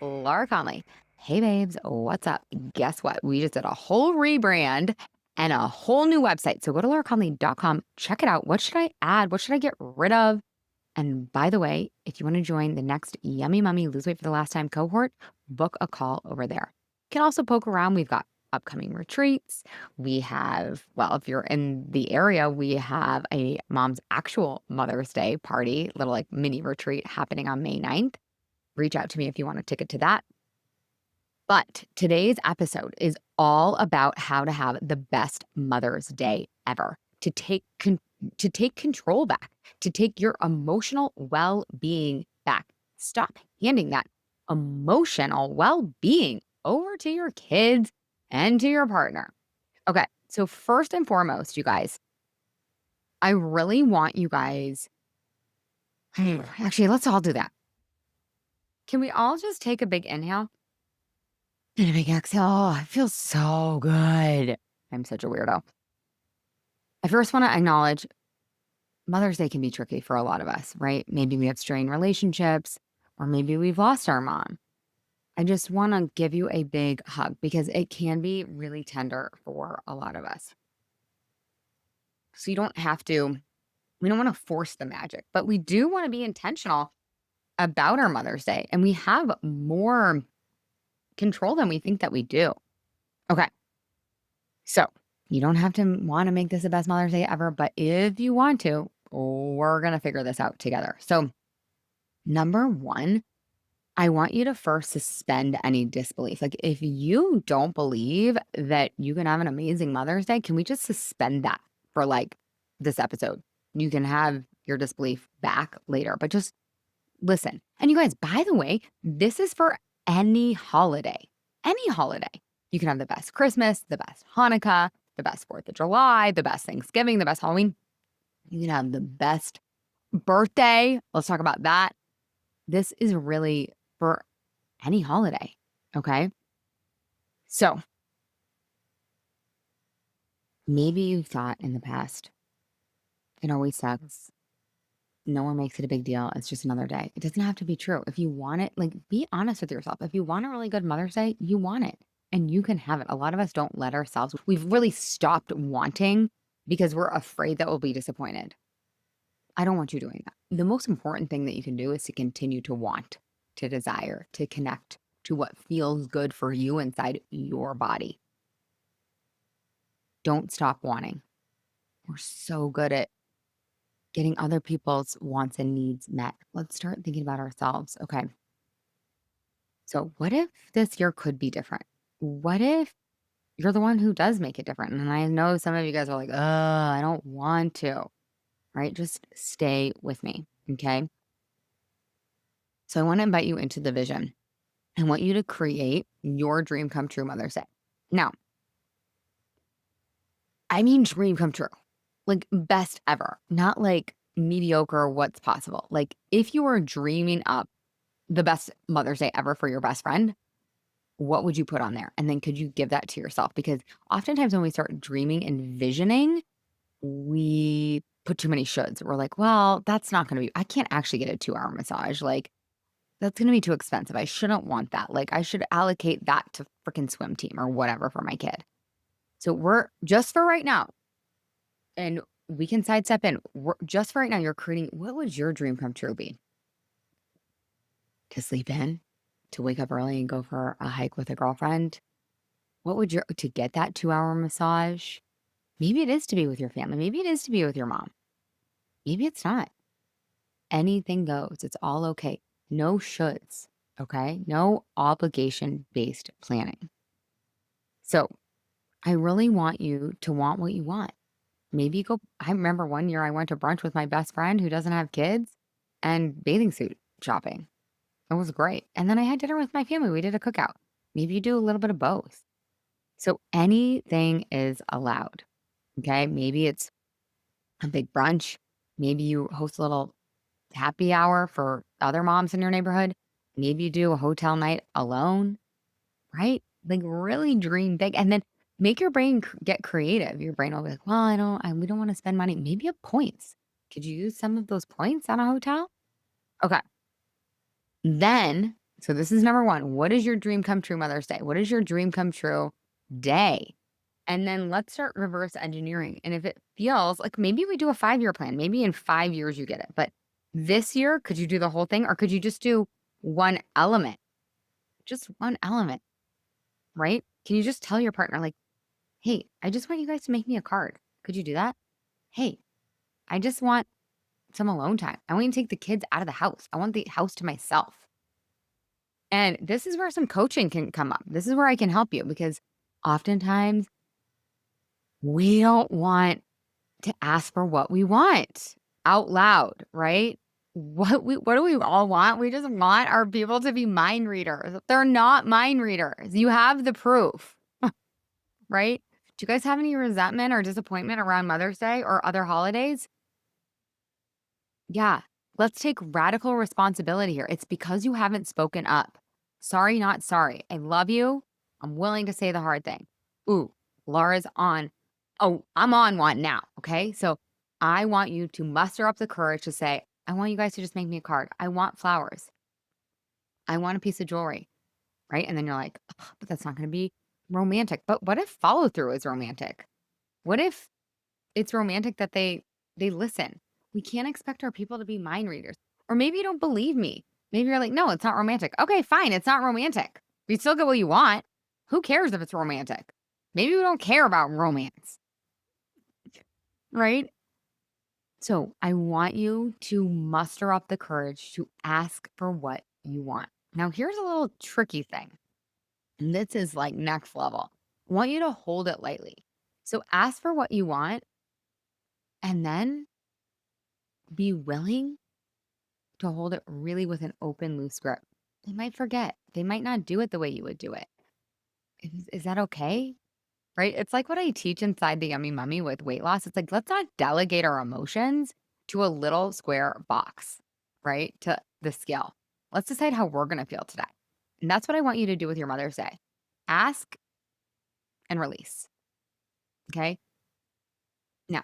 Laura Conley. Hey, babes, what's up? Guess what? We just did a whole rebrand and a whole new website. So go to lauraconley.com, check it out. What should I add? What should I get rid of? And by the way, if you want to join the next Yummy Mummy Lose Weight for the Last Time cohort, book a call over there. You can also poke around. We've got upcoming retreats. We have, well, if you're in the area, we have a mom's actual Mother's Day party, little like mini retreat happening on May 9th. Reach out to me if you want a ticket to that. But today's episode is all about how to have the best Mother's Day ever, to take control back, to take your emotional well-being back. Stop handing that emotional well-being over to your kids and to your partner. Okay, so first and foremost, you guys, I really want you guys actually, let's all do that. Can we all just take a big inhale? And a big exhale. Oh, I feel so good. I'm such a weirdo. I first want to acknowledge Mother's Day can be tricky for a lot of us, right? Maybe we have strained relationships, or maybe we've lost our mom. I just want to give you a big hug because it can be really tender for a lot of us. So you don't have to, we don't want to force the magic, but we do want to be intentional about our Mother's Day. And we have more control than we think that we do. Okay. So you don't have to want to make this the best Mother's Day ever, but if you want to, we're going to figure this out together. So number one, I want you to first suspend any disbelief. Like if you don't believe that you can have an amazing Mother's Day, can we just suspend that for like this episode? You can have your disbelief back later, but just listen. And you guys, by the way, this is for any holiday, any holiday. You can have the best Christmas, the best Hanukkah, the best 4th of July, the best Thanksgiving, the best Halloween. You can have the best birthday. Let's talk about that. This is really for any holiday, okay? So maybe you thought in the past, it always sucks. No one makes it a big deal. It's just another day. It doesn't have to be true. If you want it, like be honest with yourself. If you want a really good Mother's Day, you want it and you can have it. A lot of us don't let ourselves, we've really stopped wanting because we're afraid that we'll be disappointed. I don't want you doing that. The most important thing that you can do is to continue to want, to desire, to connect to what feels good for you inside your body. Don't stop wanting. We're so good at getting other people's wants and needs met. Let's start thinking about ourselves. Okay. So, what if this year could be different? What if you're the one who does make it different? And I know some of you guys are like, I don't want to, right? Just stay with me. Okay. So, I want to invite you into the vision. I want you to create your dream come true Mother's Day. Now, I mean, dream come true, like best ever, not like mediocre, what's possible. Like, if you were dreaming up the best Mother's Day ever for your best friend, what would you put on there? And then could you give that to yourself? Because oftentimes when we start dreaming and visioning, we put too many shoulds. We're like, well, that's not going to be, I can't actually get a 2-hour massage. Like, that's going to be too expensive. I shouldn't want that. Like, I should allocate that to freaking swim team or whatever for my kid. So we're just for right now, and we can sidestep in. Just for right now, you're creating, what would your dream come true be? To sleep in, to wake up early and go for a hike with a girlfriend? What would to get that 2-hour massage? Maybe it is to be with your family. Maybe it is to be with your mom. Maybe it's not. Anything goes. It's all okay. No shoulds, okay? No obligation-based planning. So I really want you to want what you want. Maybe go, I remember one year I went to brunch with my best friend who doesn't have kids and bathing suit shopping. It was great. And then I had dinner with my family. We did a cookout. Maybe you do a little bit of both. So anything is allowed. Okay. Maybe it's a big brunch. Maybe you host a little happy hour for other moms in your neighborhood. Maybe you do a hotel night alone, right? Like really dream big. And then make your brain get creative. Your brain will be like, well, we don't want to spend money. Maybe you have points. Could you use some of those points on a hotel? Okay. Then So this is number one. What is your dream come true Mother's Day? What is your dream come true day? And then let's start reverse engineering. And if it feels like maybe we do a 5-year plan, maybe in 5 years you get it. But this year, could you do the whole thing or could you just do one element? Just one element, right? Can you just tell your partner, like, hey, I just want you guys to make me a card. Could you do that? Hey, I just want some alone time. I want you to take the kids out of the house. I want the house to myself. And this is where some coaching can come up. This is where I can help you because oftentimes we don't want to ask for what we want out loud, right? What do we all want? We just want our people to be mind readers. They're not mind readers. You have the proof, right? Do you guys have any resentment or disappointment around Mother's Day or other holidays? Yeah, let's take radical responsibility here. It's because you haven't spoken up. Sorry, not sorry. I love you. I'm willing to say the hard thing. Ooh, Laura's on. Oh, I'm on one now. Okay. So I want you to muster up the courage to say, I want you guys to just make me a card. I want flowers. I want a piece of jewelry. Right. And then you're like, "Ugh, but that's not going to be romantic." But what if follow through is romantic? What if it's romantic that they listen? We can't expect our people to be mind readers. Or maybe you don't believe me. Maybe you're like, "No, it's not romantic." Okay, fine, it's not romantic. You still get what you want. Who cares if it's romantic? Maybe we don't care about romance, right? So, I want you to muster up the courage to ask for what you want. Now, here's a little tricky thing. And this is like next level. I want you to hold it lightly. So, ask for what you want and then be willing to hold it really with an open, loose grip. They might forget. They might not do it the way you would do it. Is that okay? Right? It's like what I teach inside the Yummy Mummy with weight loss. It's like, let's not delegate our emotions to a little square box, right? To the scale. Let's decide how we're going to feel today. And that's what I want you to do with your Mother's Day. Ask and release. Okay. Now,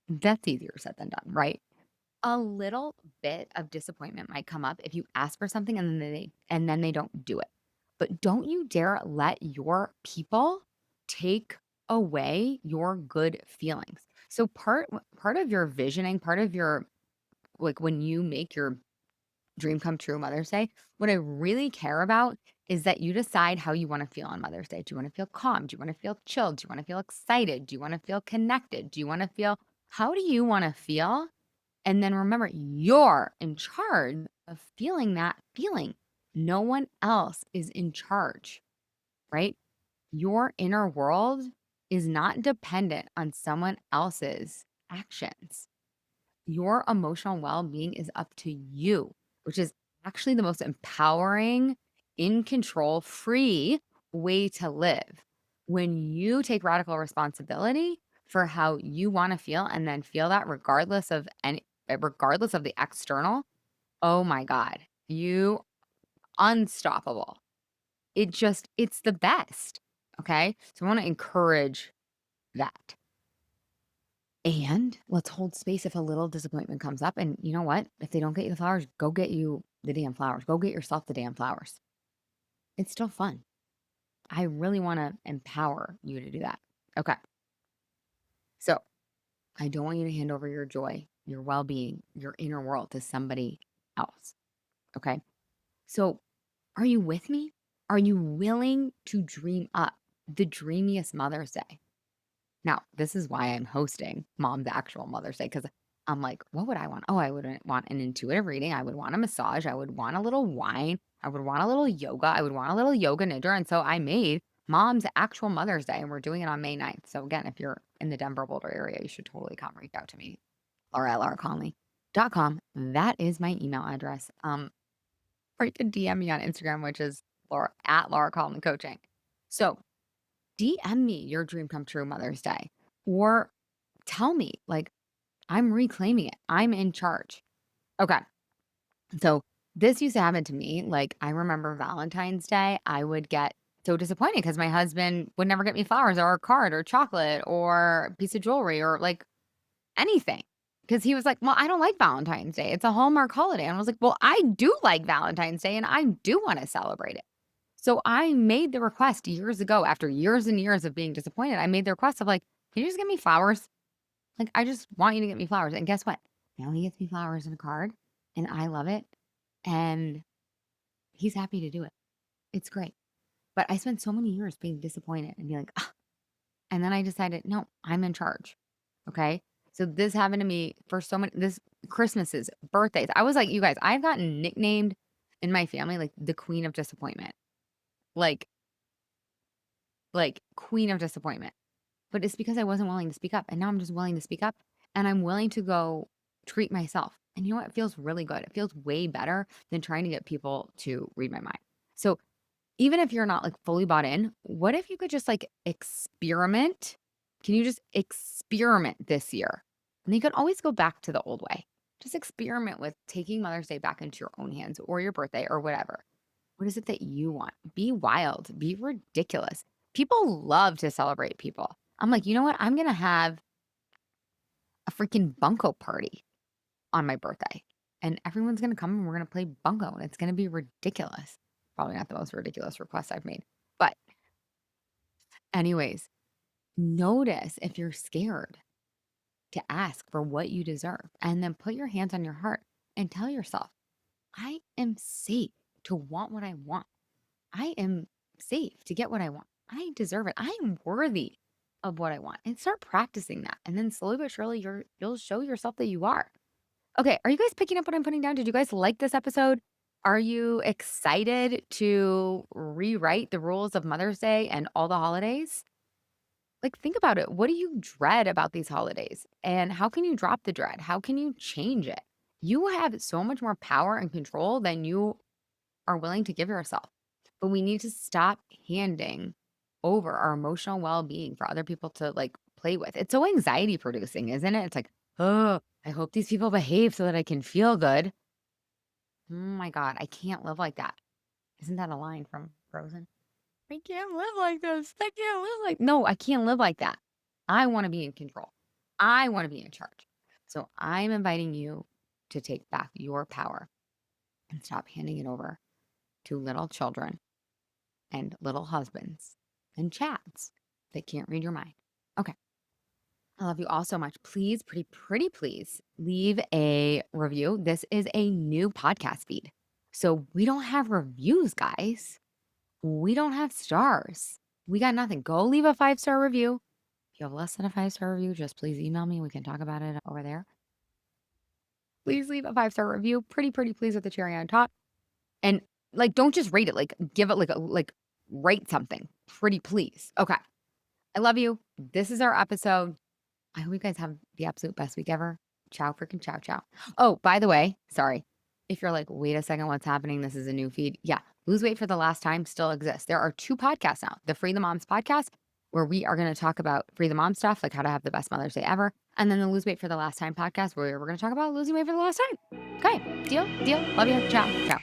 that's easier said than done, right? A little bit of disappointment might come up if you ask for something and then they don't do it. But don't you dare let your people take away your good feelings. So part of your visioning, part of your like when you make your dream come true Mother's Day, what I really care about is that you decide how you want to feel on Mother's Day. Do you want to feel calm? Do you want to feel chilled? Do you want to feel excited? Do you want to feel connected? Do you want to feel how do you want to feel? And then remember, you're in charge of feeling that feeling. No one else is in charge, right? Your inner world is not dependent on someone else's actions. Your emotional well being is up to you, which is actually the most empowering, in control, free way to live. When you take radical responsibility for how you want to feel and then feel that regardless of the external, oh my God, you unstoppable. It's the best. Okay. So I want to encourage that. And let's hold space if a little disappointment comes up. And you know what? If they don't get you the flowers, go get you the damn flowers. Go get yourself the damn flowers. It's still fun. I really want to empower you to do that. Okay. So I don't want you to hand over your joy, your well being, your inner world to somebody else. Okay. So are you with me? Are you willing to dream up the dreamiest Mother's Day? Now, this is why I'm hosting Mom's Actual Mother's Day because I'm like, what would I want? Oh, I would want an intuitive reading. I would want a massage. I would want a little wine. I would want a little yoga. I would want a little yoga nidra. And so I made Mom's Actual Mother's Day, and we're doing it on May 9th. So again, if you're in the Denver, Boulder area, you should totally come reach out to me, Laura@lauraconley.com. That is my email address. Or you can DM me on Instagram, which is Laura Conley Coaching. So DM me your dream come true Mother's Day or tell me, like, I'm reclaiming it. I'm in charge. Okay. So this used to happen to me. Like, I remember Valentine's Day, I would get so disappointed because my husband would never get me flowers or a card or chocolate or a piece of jewelry or like anything. Because he was like, "Well, I don't like Valentine's Day. It's a Hallmark holiday." And I was like, "Well, I do like Valentine's Day and I do want to celebrate it." So I made the request years ago after years and years of being disappointed. I made the request of like, "Can you just get me flowers? Like, I just want you to get me flowers." And guess what? Now he gets me flowers and a card and I love it. And he's happy to do it. It's great. But I spent so many years being disappointed and being like, "Ah," and then I decided, no, I'm in charge. Okay. So this happened to me for so many this Christmases, birthdays. I was like, you guys, I've gotten nicknamed in my family like the queen of disappointment. Like queen of disappointment. But it's because I wasn't willing to speak up. And now I'm just willing to speak up and I'm willing to go treat myself. And you know what? It feels really good. It feels way better than trying to get people to read my mind. So even if you're not like fully bought in, what if you could just like experiment? Can you just experiment this year? And you can always go back to the old way. Just experiment with taking Mother's Day back into your own hands or your birthday or whatever. What is it that you want? Be wild, be ridiculous. People love to celebrate people. I'm like, you know what? I'm going to have a freaking bunko party on my birthday. And everyone's going to come and we're going to play bunko and it's going to be ridiculous. Probably not the most ridiculous request I've made. But anyways, notice if you're scared to ask for what you deserve and then put your hands on your heart and tell yourself, I am safe to want what I want. I am safe to get what I want. I deserve it. I am worthy of what I want. And start practicing that. And then slowly but surely you'll show yourself that you are. Okay, are you guys picking up what I'm putting down? Did you guys like this episode? Are you excited to rewrite the rules of Mother's Day and all the holidays? Like, think about it. What do you dread about these holidays? And how can you drop the dread? How can you change it? You have so much more power and control than you are willing to give yourself. But we need to stop handing over our emotional well being for other people to like play with. It's so anxiety producing, isn't it? It's like, oh, I hope these people behave so that I can feel good. Oh my God, I can't live like that. Isn't that a line from Frozen? I can't live like this. I can't live like No, I can't live like that. I want to be in control. I want to be in charge. So I'm inviting you to take back your power and stop handing it over to little children and little husbands and chads that can't read your mind. Okay. I love you all so much. Please, pretty please leave a review. This is a new podcast feed. So we don't have reviews, guys. We don't have stars. We got nothing. Go leave a 5-star review. If you have less than a 5-star review, just please email me. We can talk about it over there. Please leave a 5-star review. Pretty please with the cherry on top. And like, don't just rate it. Like, give it like rate something. Pretty please. Okay. I love you. This is our episode. I hope you guys have the absolute best week ever. Ciao, freaking ciao, ciao. Oh, by the way, sorry. If you're like, wait a second, what's happening? This is a new feed. Yeah, Lose Weight for the Last Time still exists. There are 2 podcasts now. The Free the Moms podcast, where we are going to talk about Free the Mom stuff, like how to have the best Mother's Day ever. And then the Lose Weight for the Last Time podcast, where we're going to talk about losing weight for the last time. Okay, deal. Love you. Ciao, ciao.